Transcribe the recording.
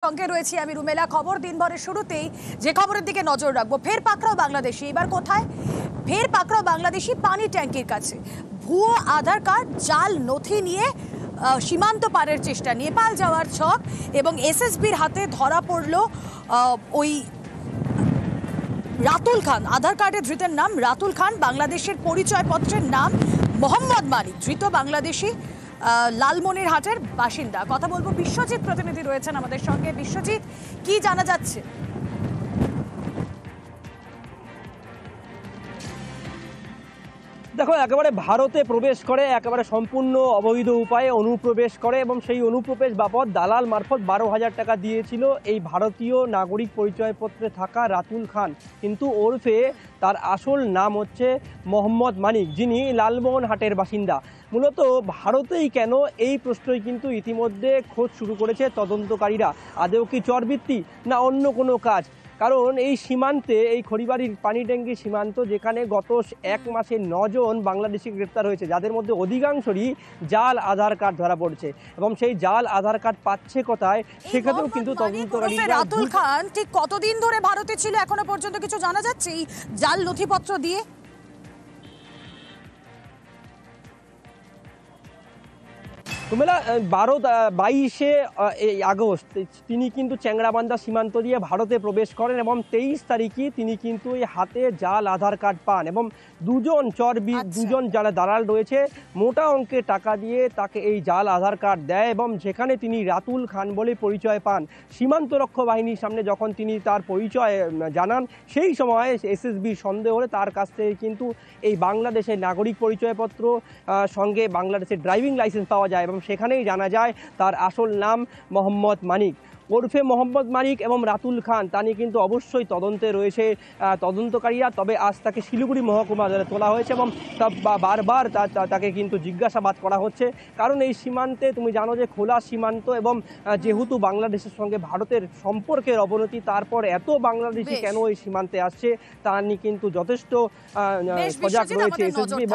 সঙ্গে রয়েছি আমি রুমেলা। খবর দিনভরের শুরুতেই যে খবরের দিকে নজর রাখবো, ফের পাকড়াও বাংলাদেশি। এবার কোথায়? ফের পাকড়াও বাংলাদেশি পানি ট্যাঙ্কির কাছে। ভুয়ো আধার কার্ড, জাল নথি নিয়ে সীমান্ত পারের চেষ্টা, নেপাল যাওয়ার ছক এবং এসএসবির হাতে ধরা পড়ল ওই রাতুল খান। আধার কার্ডে ধৃতের নাম রাতুল খান, বাংলাদেশের পরিচয়পত্রের নাম মোহাম্মদ মানিক। ধৃত বাংলাদেশি লালমনিরহাটের বাসিন্দা। কথা বলবো, বিশ্বজিৎ প্রতিনিধি রয়েছেন আমাদের সঙ্গে। বিশ্বজিৎ, কি জানা যাচ্ছে? দেখো, একেবারে ভারতে প্রবেশ করে, একেবারে সম্পূর্ণ অবৈধ উপায়ে অনুপ্রবেশ করে এবং সেই অনুপ্রবেশ বাবদ দালাল মারফত 12,000 টাকা দিয়েছিল এই ভারতীয় নাগরিক পরিচয়পত্রে থাকা রাতুল খান। কিন্তু ওরফে তার আসল নাম হচ্ছে মোহাম্মদ মানিক, যিনি লালমোহনহাটের বাসিন্দা। মূলত ভারতেই কেন, এই প্রশ্নই কিন্তু ইতিমধ্যে খোঁজ শুরু করেছে তদন্তকারীরা। আদৌ কি চরবৃত্তি না অন্য কোনো কাজ? কারণ এই সীমান্তে, এই খড়িবাড়ির পানি ট্যাঙ্কি সীমান্ত, যেখানে গত 1 মাসে 9 জন বাংলাদেশি গ্রেপ্তার হয়েছে, যাদের মধ্যে অধিকাংশই জাল আধার কার্ড ধরা পড়ছে এবং সেই জাল আধার কার্ড পাচ্ছে কোথায়, সেক্ষেত্রেও কিন্তু তদন্তকারীরা। রাতুল খান ঠিক কতদিন ধরে ভারতে ছিল এখনো পর্যন্ত কিছু জানা যাচ্ছে এই জাল নথিপত্র দিয়ে? কুমেলা 22শে আগস্ট তিনি কিন্তু চ্যাংড়াবান্ধা সীমান্ত দিয়ে ভারতে প্রবেশ করেন এবং 23 তারিখে তিনি কিন্তু এই হাতে জাল আধার কার্ড পান এবং দুজন যারা দালাল রয়েছে মোটা অঙ্কের টাকা দিয়ে তাকে এই জাল আধার কার্ড দেয় এবং যেখানে তিনি রাতুল খান বলে পরিচয় পান। সীমান্তরক্ষী বাহিনীর সামনে যখন তিনি তার পরিচয় জানান, সেই সময় এসএসবি সন্দেহ হলে তার কাছ থেকে কিন্তু এই বাংলাদেশের নাগরিক পরিচয়পত্র সঙ্গে বাংলাদেশের ড্রাইভিং লাইসেন্স পাওয়া যায় এবং সেখানেই জানা যায় তার আসল নাম মোহাম্মদ মানিক। ওরফে মোহাম্মদ মানিক এবং রাতুল খান, তা নিয়ে কিন্তু অবশ্যই তদন্তে রয়েছে তদন্তকারীরা। তবে আজ তাকে শিলিগুড়ি মহকুমা তোলা হয়েছে এবং বারবার তাকে কিন্তু জিজ্ঞাসাবাদ করা হচ্ছে। কারণ এই সীমান্তে তুমি জানো যে খোলা সীমান্ত এবং যেহেতু বাংলাদেশের সঙ্গে ভারতের সম্পর্কের অবনতি, তারপর এত বাংলাদেশি কেন এই সীমান্তে আসছে তা নিয়ে কিন্তু যথেষ্ট সজাগ রয়েছে এসএসবি।